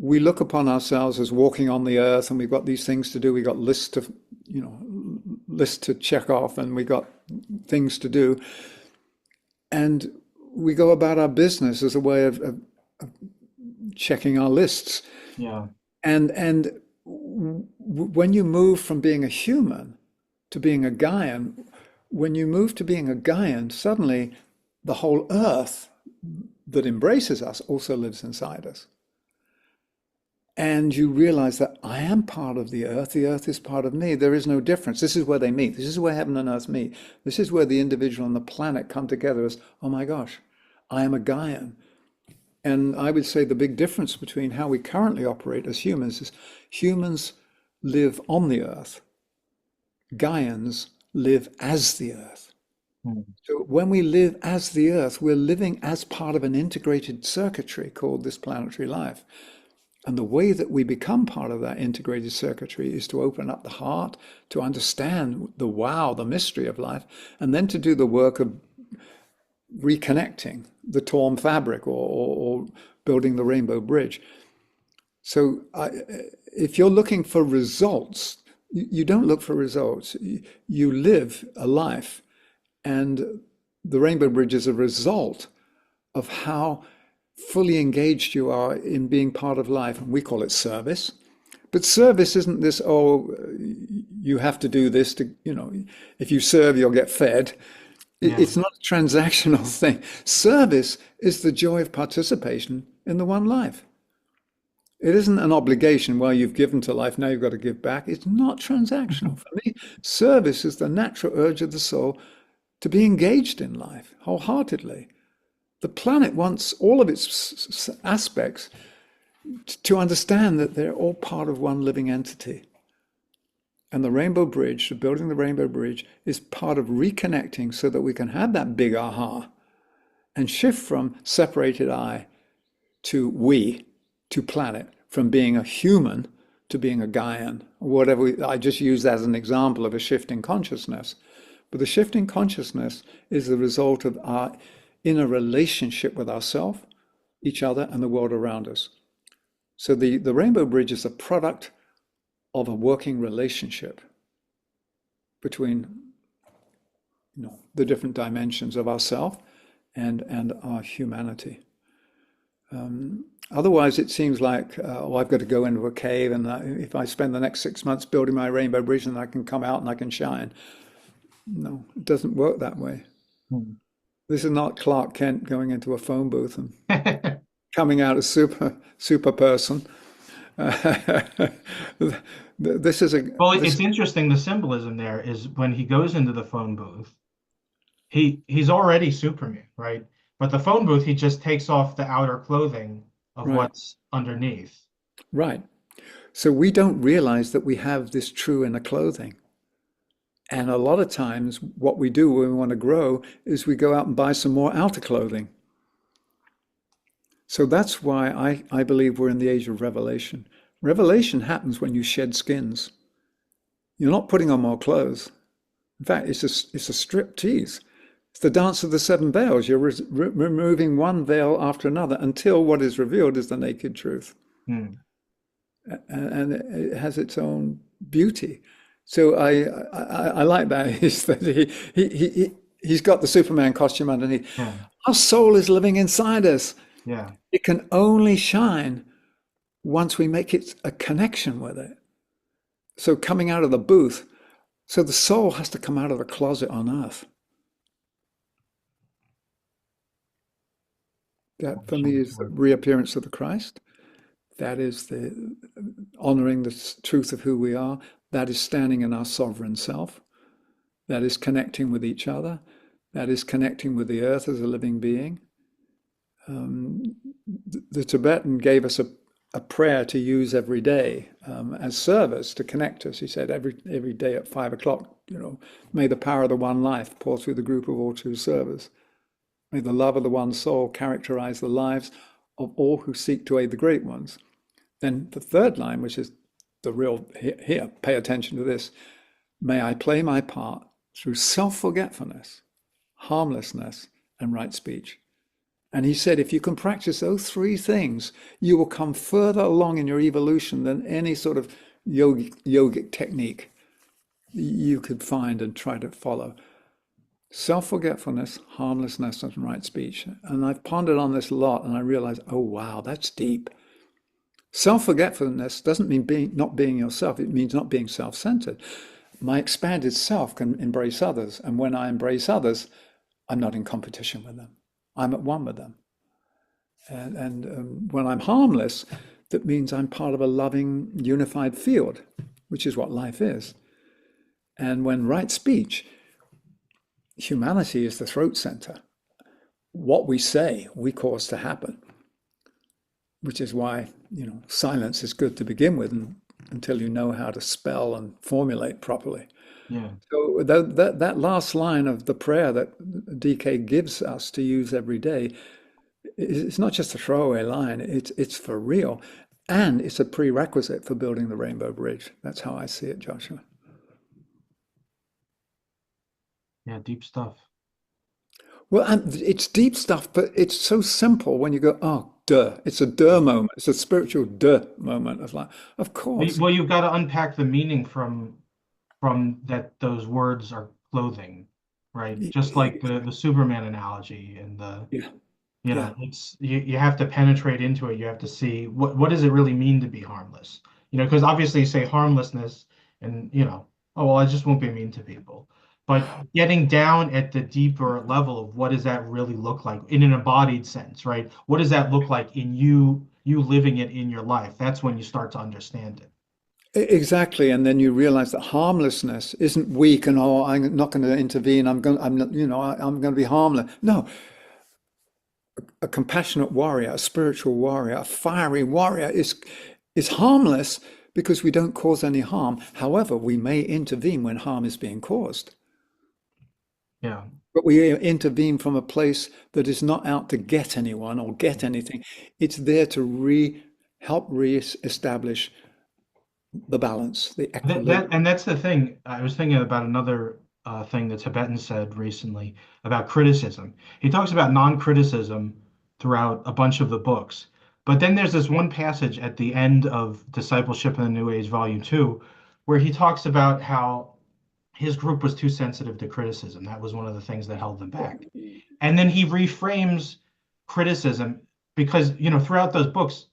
we look upon ourselves as walking on the earth, and we've got these things to do. We got lists to check off, and we got things to do, and we go about our business as a way of checking our lists. Yeah. And when you move from being a human to being a Gaian, when you move to being a Gaian, suddenly the whole earth that embraces us also lives inside us. And you realize that I am part of the earth is part of me. There is no difference. This is where they meet. This is where heaven and earth meet. This is where the individual and the planet come together as, oh my gosh, I am a Gaian. And I would say the big difference between how we currently operate as humans is humans live on the earth. Gaians live as the earth. Hmm. So when we live as the earth, we're living as part of an integrated circuitry called this planetary life. And the way that we become part of that integrated circuitry is to open up the heart, to understand the wow, the mystery of life, and then to do the work of reconnecting the torn fabric, or building the rainbow bridge. So if you're looking for results, you don't look for results. You live a life, and the rainbow bridge is a result of how fully engaged you are in being part of life. And we call it service. But service isn't this, oh, you have to do this to, if you serve, you'll get fed. Yeah. It's not a transactional thing. Service is the joy of participation in the one life. It isn't an obligation. Well, you've given to life, now you've got to give back. It's not transactional. For me, service is the natural urge of the soul to be engaged in life wholeheartedly. The planet wants all of its aspects to understand that they're all part of one living entity. And the Rainbow Bridge, building the Rainbow Bridge, is part of reconnecting so that we can have that big aha and shift from separated I to we, to planet, from being a human to being a Gaian, or whatever. I just use that as an example of a shift in consciousness. But the shift in consciousness is the result of our inner relationship with ourselves, each other, and the world around us. So the Rainbow Bridge is a product of a working relationship between the different dimensions of ourself and our humanity. Otherwise, it seems like, I've got to go into a cave, and if I spend the next 6 months building my rainbow bridge, then I can come out and I can shine. No, it doesn't work that way. Hmm. This is not Clark Kent going into a phone booth and coming out as super person. This is Well, it's interesting. The symbolism there is when he goes into the phone booth, he's already Superman, right? But the phone booth, he just takes off the outer clothing of right, what's underneath. right. So we don't realize that we have this true inner clothing. And a lot of times what we do when we want to grow is we go out and buy some more outer clothing. So that's why I believe we're in the age of revelation. Revelation happens when you shed skins. You're not putting on more clothes. In fact, it's a strip tease. It's the dance of the seven veils. You're removing one veil after another until what is revealed is the naked truth. Hmm. And it has its own beauty. So I like that, is that he's got the Superman costume underneath. Yeah. Our soul is living inside us. Yeah. It can only shine once we make it a connection with it. So coming out of the booth, so the soul has to come out of the closet on earth. That for me is the reappearance of the Christ. That is the honoring the truth of who we are. That is standing in our sovereign self. That is connecting with each other. That is connecting with the earth as a living being. The Tibetan gave us a prayer to use every day as service to connect us. He said every day at 5 o'clock, may the power of the one life pour through the group of all true servers. May the love of the one soul characterize the lives of all who seek to aid the great ones. Then the third line, which is the real, here, pay attention to this. May I play my part through self-forgetfulness, harmlessness, and right speech. And he said, if you can practice those three things, you will come further along in your evolution than any sort of yogic technique you could find and try to follow. Self-forgetfulness, harmlessness, and right speech. And I've pondered on this a lot, and I realized, oh wow, that's deep. Self-forgetfulness doesn't mean not being yourself. It means not being self-centered. My expanded self can embrace others, and when I embrace others, I'm not in competition with them. I'm at one with them. And when I'm harmless, that means I'm part of a loving, unified field, which is what life is. And when right speech, humanity is the throat center. What we say, we cause to happen, which is why, silence is good to begin with until you know how to spell and formulate properly. Yeah. So that last line of the prayer that DK gives us to use every day, it's not just a throwaway line, it's for real. And it's a prerequisite for building the Rainbow Bridge. That's how I see it, Joshua. Yeah, deep stuff. Well, and it's deep stuff, but it's so simple when you go, oh, duh. It's a duh moment. It's a spiritual duh moment of like, of course. Well, you've got to unpack the meaning from that those words are clothing, right? Just like the Superman analogy and the Yeah, you yeah. know, it's you have to penetrate into it. You have to see what does it really mean to be harmless? Because obviously you say harmlessness and oh well, I just won't be mean to people. But getting down at the deeper level of what does that really look like in an embodied sense, right? What does that look like in you living it in your life? That's when you start to understand it. Exactly. And then you realize that harmlessness isn't weak and, oh, I'm not going to intervene. I'm not, I'm going to be harmless. No, a compassionate warrior, a spiritual warrior, a fiery warrior is harmless because we don't cause any harm. However, we may intervene when harm is being caused. Yeah. But we intervene from a place that is not out to get anyone or get anything. It's there to help re-establish the balance, the equilibrium. And that's the thing. I was thinking about another thing that Tibetan said recently about criticism. He talks about non-criticism throughout a bunch of the books. But then there's this one passage at the end of Discipleship in the New Age, Volume 2, where he talks about how his group was too sensitive to criticism. That was one of the things that held them back. And then he reframes criticism because, throughout those books,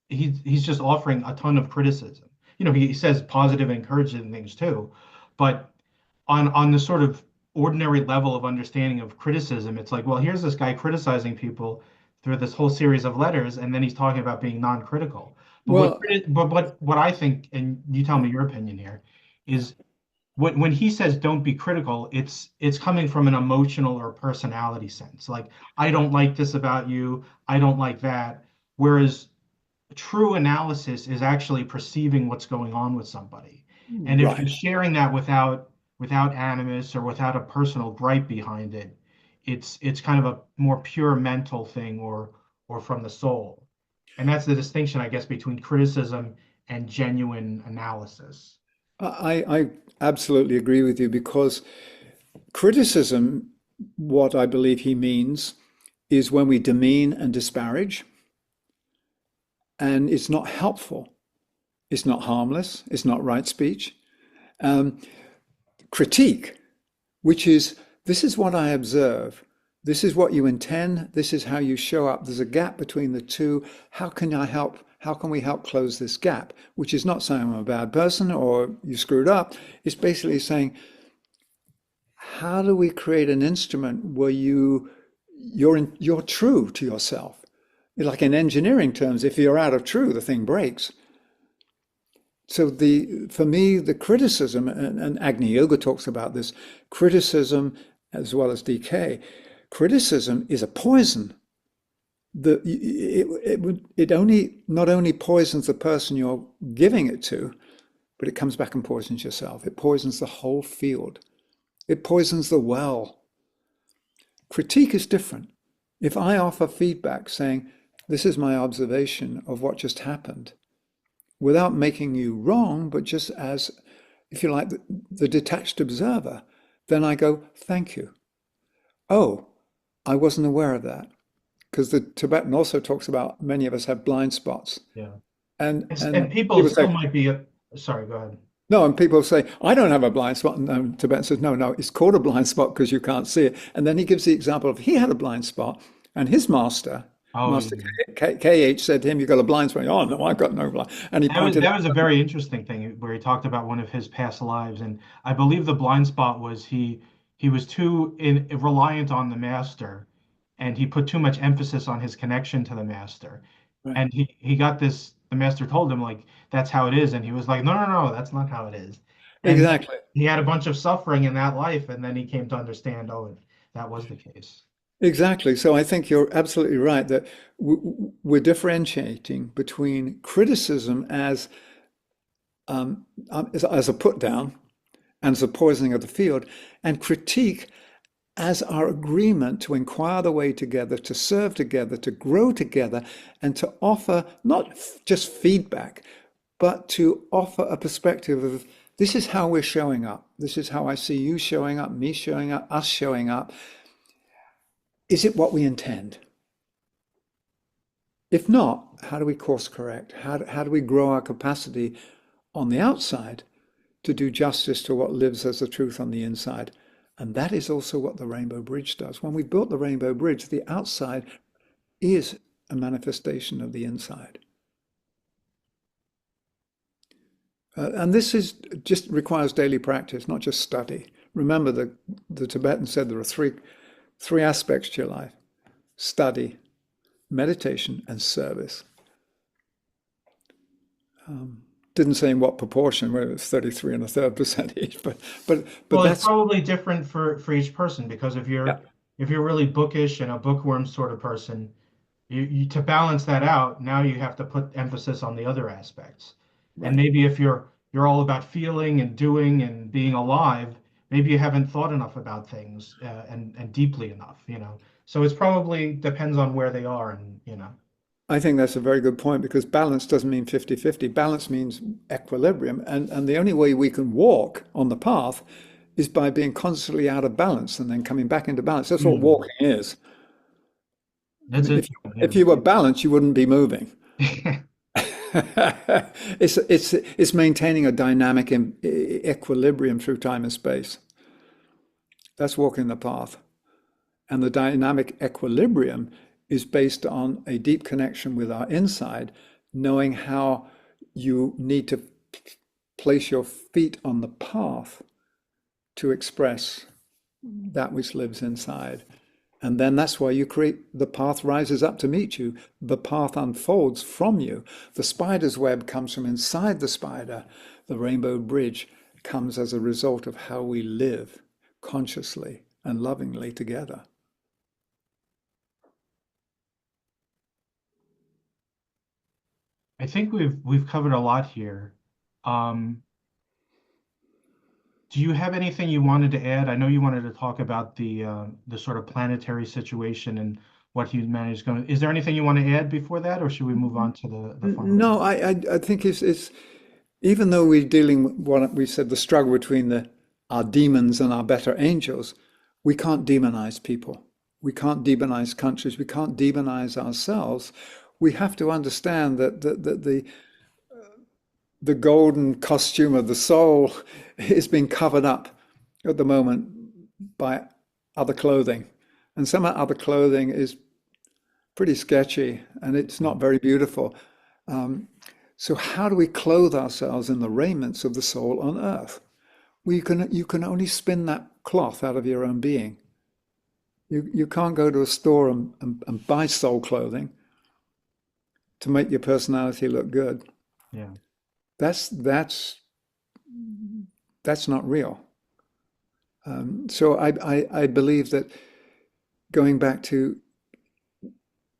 he's just offering a ton of criticism. He says positive and encouraging things too, but on the sort of ordinary level of understanding of criticism, it's like, well, here's this guy criticizing people through this whole series of letters, and then he's talking about being non-critical. But Well, what I think, and you tell me your opinion here, is when he says don't be critical, it's coming from an emotional or personality sense. Like, I don't like this about you, I don't like that. Whereas true analysis is actually perceiving what's going on with somebody. And if you're right. sharing that without animus or without a personal gripe behind it, it's kind of a more pure mental thing or from the soul. And that's the distinction, I guess, between criticism and genuine analysis. I absolutely agree with you because criticism, what I believe he means, is when we demean and disparage, and it's not helpful. It's not harmless. It's not right speech. Um, Critique, which is this is what I observe. This is what you intend. This is how you show up. There's a gap between the two. How can I help? How can we help close this gap? Which is not saying I'm a bad person or you screwed up. It's basically saying, how do we create an instrument where you're true to yourself? Like in engineering terms, if you're out of true, the thing breaks. So for me, the criticism, and Agni Yoga talks about this, criticism as well as decay, criticism is a poison. It only not only poisons the person you're giving it to, but it comes back and poisons yourself. It poisons the whole field. It poisons the well. Critique is different. If I offer feedback saying, this is my observation of what just happened, without making you wrong, but just as, if you like, the detached observer, then I go, thank you. Oh, I wasn't aware of that. Because the Tibetan also talks about many of us have blind spots. Yeah. And And people people still say, might be, sorry, go ahead. no, and people say, I don't have a blind spot. And Tibetan says, no, no, it's called a blind spot because you can't see it. And then he gives the example of he had a blind spot and his master, Oh, Master yeah. KH said to him, you've got a blind spot. Oh, no, I've got no blind. And he pointed That was a very interesting thing where he talked about one of his past lives, and I believe the blind spot was he was too reliant on the master, and he put too much emphasis on his connection to the master, right. and he got this. The master told him like that's how it is, and he was like, no, no, no, that's not how it is, and Exactly. he had a bunch of suffering in that life, and then he came to understand, oh, that was the case. Exactly. So I think you're absolutely right that we're differentiating between criticism as a put down and as a poisoning of the field, and critique as our agreement to inquire the way together, to serve together, to grow together, and to offer not just feedback, but to offer a perspective of this is how we're showing up. This is how I see you showing up, me showing up, us showing up. Is it what we intend? If not, how do we course correct? How do we grow our capacity on the outside to do justice to what lives as the truth on the inside? And that is also what the Rainbow Bridge does. When we built the Rainbow Bridge, the outside is a manifestation of the inside. And this is just requires daily practice, not just study. Remember, the Tibetan said there are three aspects to your life: study, meditation, and service. Didn't say in what proportion, whether it's 33 and a third percent each, but Well, it's that's probably different for each person because yeah, if you're really bookish and a bookworm sort of person, you to balance that out, now you have to put emphasis on the other aspects. And right. maybe if you're all about feeling and doing and being alive, maybe you haven't thought enough about things and deeply enough, you know. So it's probably depends on where they are and you know. I think that's a very good point because balance doesn't mean 50-50. Balance means equilibrium. And the only way we can walk on the path is by being constantly out of balance and then coming back into balance. That's what Hmm. walking is. I That's mean, if interesting, you were balanced, you wouldn't be moving. yeah. It's maintaining a dynamic equilibrium through time and space. That's walking the path. And the dynamic equilibrium is based on a deep connection with our inside, knowing how you need to place your feet on the path to express that which lives inside. And then that's why you create the path rises up to meet you. The path unfolds from you. The spider's web comes from inside the spider. The rainbow bridge comes as a result of how we live consciously and lovingly together. I think we've covered a lot here. Um, Do you have anything you wanted to add? I know you wanted to talk about the sort of planetary situation and what humanity is going. Is there anything you want to add before that, or should we move on to the final No, thought? I think it's even though we're dealing with what we said, the struggle between our demons and our better angels, we can't demonize people. We can't demonize countries. We can't demonize ourselves. We have to understand that the golden costume of the soul is being covered up at the moment by other clothing. And some of other clothing is pretty sketchy and it's not very beautiful. So how do we clothe ourselves in the raiments of the soul on earth? Well, you can only spin that cloth out of your own being. You can't go to a store and buy soul clothing to make your personality look good. Yeah, That's that's that's not real. So I believe that going back to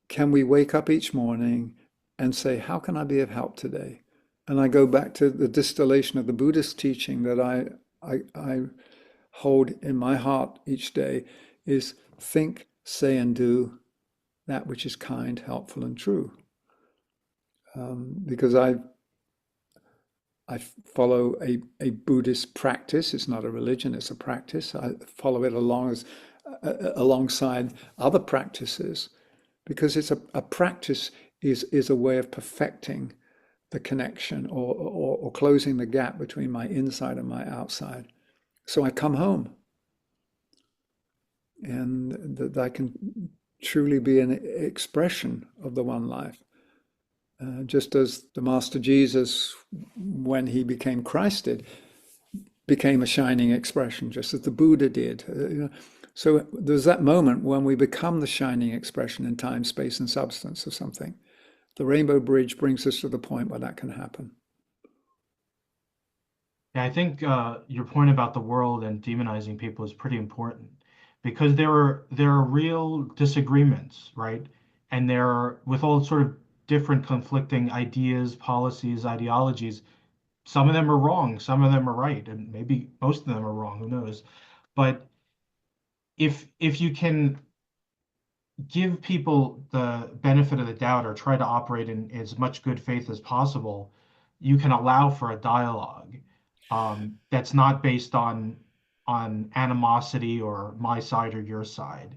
can we wake up each morning and say, how can I be of help today? And I go back to the distillation of the Buddhist teaching that I hold in my heart each day is think, say, and do that which is kind, helpful, and true. Because I follow a Buddhist practice. It's not a religion, it's a practice. I follow it alongside other practices because it's a practice is a way of perfecting the connection or closing the gap between my inside and my outside. So I come home and that I can truly be an expression of the one life. Just as the Master Jesus, when he became Christed, became a shining expression, just as the Buddha did. So there's that moment when we become the shining expression in time, space, and substance of something. The Rainbow Bridge brings us to the point where that can happen. Yeah, I think your point about the world and demonizing people is pretty important because there are real disagreements, right? And there are with all sort of different conflicting ideas, policies, ideologies. Some of them are wrong, some of them are right, and maybe most of them are wrong, who knows? But if you can give people the benefit of the doubt or try to operate in as much good faith as possible, you can allow for a dialogue that's not based on animosity or my side or your side,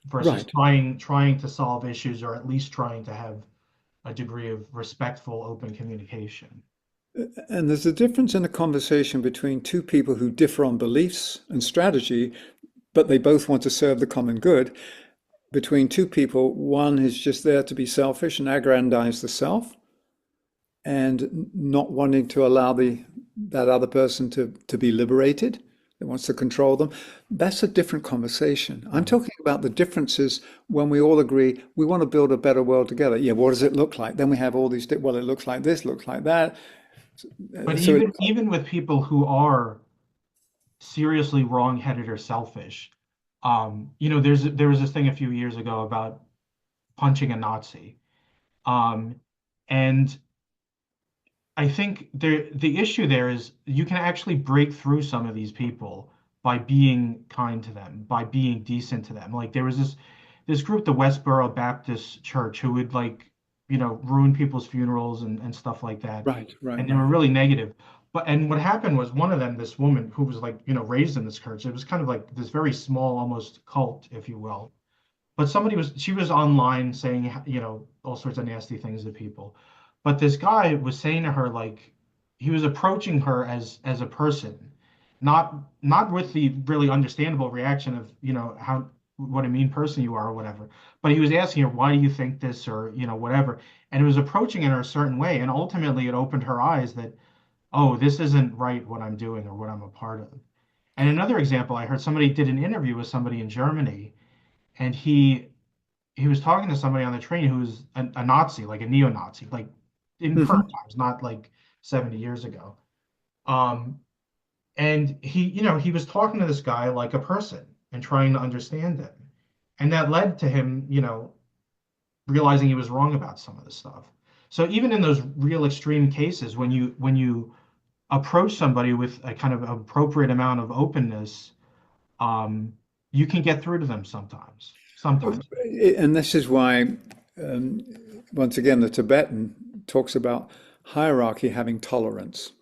versus Right. trying to solve issues or at least trying to have a degree of respectful, open communication. And there's a difference in a conversation between two people who differ on beliefs and strategy, but they both want to serve the common good. Between two people, one is just there to be selfish and aggrandize the self, and not wanting to allow that other person to be liberated, that wants to control them. That's a different conversation. I'm Mhm. talking about the differences when we all agree we want to build a better world together. Yeah, what does it look like? Then we have all these, well, it looks like this, looks like that. But So it, even with people who are seriously wrong-headed or selfish, there was this thing a few years ago about punching a Nazi. Um, and I think the issue there is you can actually break through some of these people by being kind to them, by being decent to them. Like there was this group, the Westboro Baptist Church, who would ruin people's funerals and stuff like that. right, right, And they were right. really negative. And what happened was one of them, this woman who was raised in this church, it was kind of like this very small, almost cult, if you will. But she was online saying, all sorts of nasty things to people. But this guy was saying to her, like, he was approaching her as a person, not with the really understandable reaction of, how what a mean person you are or whatever. But he was asking her, why do you think this or, whatever. And it was approaching in a certain way. And ultimately it opened her eyes that, oh, this isn't right what I'm doing or what I'm a part of. And another example, I heard somebody did an interview with somebody in Germany, and he was talking to somebody on the train who was a Nazi, like a neo-Nazi, like in current Hmm. times, not like 70 years ago. Um, and he was talking to this guy like a person and trying to understand him. And that led to him, realizing he was wrong about some of the stuff. So even in those real extreme cases, when you approach somebody with a kind of appropriate amount of openness, um, you can get through to them sometimes. Sometimes. And this is why, um, once again, the Tibetan talks about hierarchy having tolerance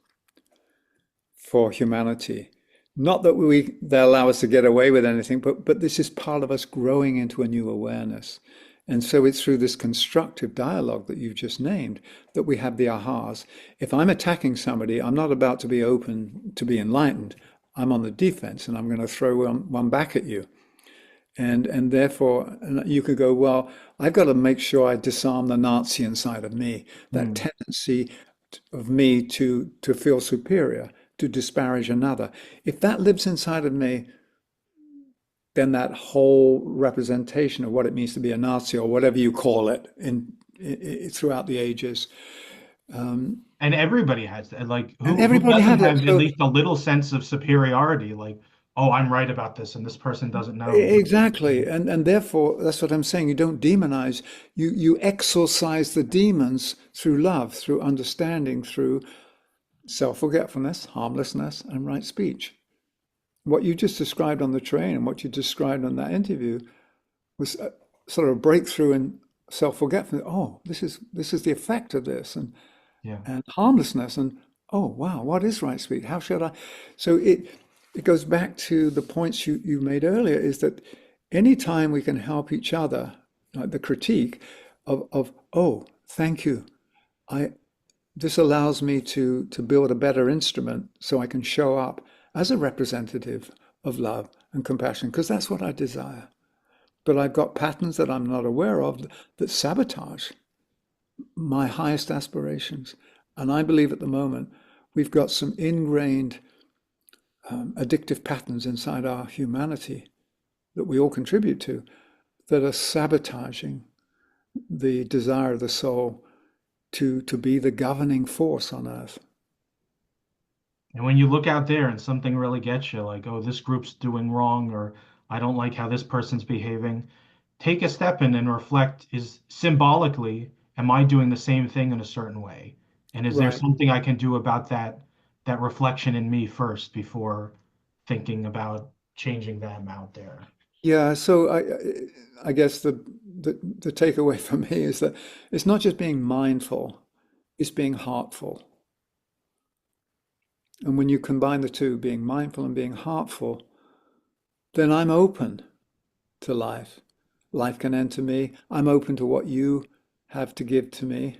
for humanity. Not that they allow us to get away with anything, but this is part of us growing into a new awareness. And so it's through this constructive dialogue that you've just named that we have the ahas. If I'm attacking somebody, I'm not about to be open to be enlightened. I'm on the defense and I'm going to throw one back at you. And therefore, you could go, well, I've got to make sure I disarm the Nazi inside of me, that Mm. tendency of me to feel superior, to disparage another. If that lives inside of me, then that whole representation of what it means to be a Nazi or whatever you call it throughout the ages, And everybody has that. Like, and who everybody doesn't has it. have at So least a little sense of superiority? Like, oh, I'm right about this, and this person doesn't know. exactly, and therefore that's what I'm saying. You don't demonize. You exorcise the demons through love, through understanding, through self-forgetfulness, harmlessness, and right speech. What you just described on the train and what you described on that interview was sort of a breakthrough in self-forgetfulness. Oh, this is the effect of this, Yeah. and harmlessness. And oh wow, what is right speed? How should I? So it goes back to the points you made earlier, is that anytime we can help each other, like the critique of oh, thank you. I This allows me to build a better instrument so I can show up as a representative of love and compassion, because that's what I desire. But I've got patterns that I'm not aware of that sabotage my highest aspirations. And I believe at the moment we've got some ingrained addictive patterns inside our humanity that we all contribute to that are sabotaging the desire of the soul to be the governing force on earth. And when you look out there and something really gets you, like, oh, this group's doing wrong, or I don't like how this person's behaving, take a step in and reflect, is symbolically, am I doing the same thing in a certain way? And is there Right. something I can do about that reflection in me first before thinking about changing them out there? Yeah, so I guess the takeaway for me is that it's not just being mindful, it's being heartful. And when you combine the two, being mindful and being heartful, then I'm open to life. Life can enter me. I'm open to what you have to give to me.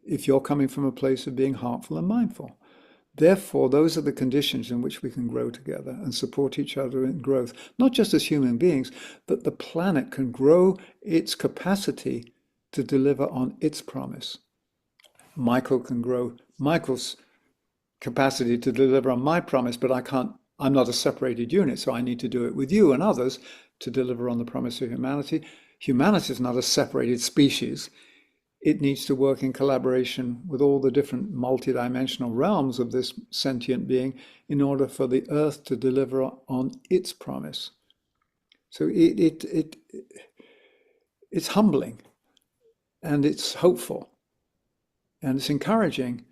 If you're coming from a place of being heartful and mindful. Therefore, those are the conditions in which we can grow together and support each other in growth, not just as human beings, but the planet can grow its capacity to deliver on its promise. Michael can grow Michael's capacity to deliver on my promise, but I'm not a separated unit, so I need to do it with you and others to deliver on the promise of humanity. Humanity is not a separated species. It needs to work in collaboration with all the different multidimensional realms of this sentient being in order for the earth to deliver on its promise. So it's humbling and it's hopeful and it's encouraging.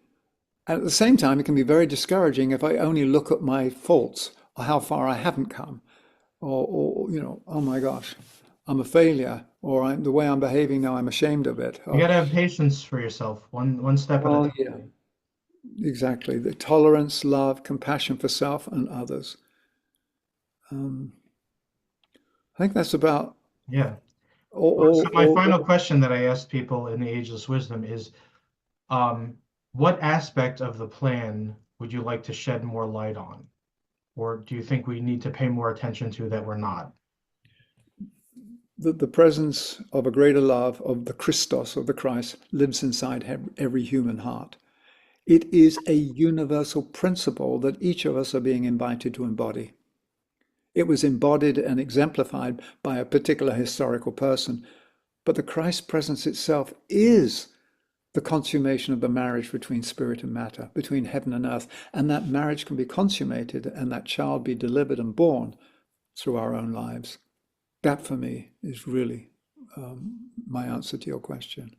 And at the same time, it can be very discouraging if I only look at my faults or how far I haven't come, or oh my gosh, I'm a failure, or the way I'm behaving now, I'm ashamed of it. You Or, got to have patience for yourself, one step at a well, yeah, time. exactly. The tolerance, love, compassion for self and others. Um, I think that's about Yeah. Well, so my all. final question that I ask people in the Ageless Wisdom is, um, what aspect of the plan would you like to shed more light on? Or do you think we need to pay more attention to that we're not? The presence of a greater love of the Christos, of the Christ, lives inside every human heart. It is a universal principle that each of us are being invited to embody. It was embodied and exemplified by a particular historical person, but the Christ presence itself is the consummation of the marriage between spirit and matter, between heaven and earth, and that marriage can be consummated and that child be delivered and born through our own lives. That for me is really my answer to your question.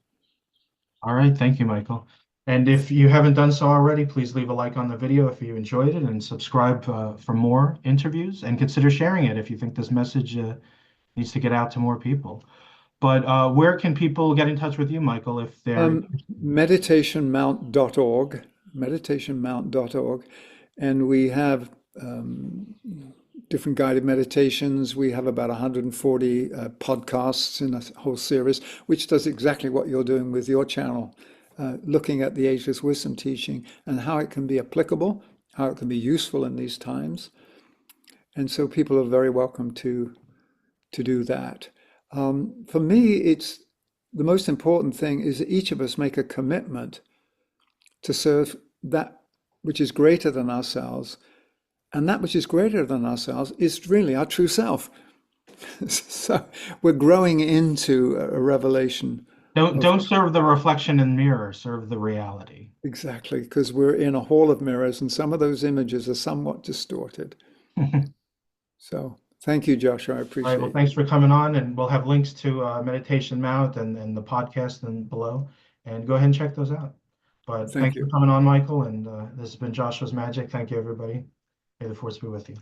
All right, thank you, Michael. And if you haven't done so already, please leave a like on the video if you enjoyed it and subscribe for more interviews and consider sharing it if you think this message needs to get out to more people. But where can people get in touch with you, Michael, if they're Meditationmount.org, meditationmount.org, and we have different guided meditations. We have about 140 podcasts in a whole series, which does exactly what you're doing with your channel, looking at the Ageless Wisdom teaching and how it can be applicable, how it can be useful in these times. And so people are very welcome to do that. For me, it's the most important thing is that each of us make a commitment to serve that which is greater than ourselves. And that which is greater than ourselves is really our true self. So we're growing into a revelation of don't serve the reflection in the mirror, serve the reality. exactly, because we're in a hall of mirrors and some of those images are somewhat distorted. So thank you, Joshua. I All right, well, appreciate it. thanks for coming on, and we'll have links to Meditation Mount and the podcast and below, and go ahead and check those out. But Thank thanks for you. coming on, Michael, and this has been Joshua's Magic. Thank you, everybody. May the force be with you.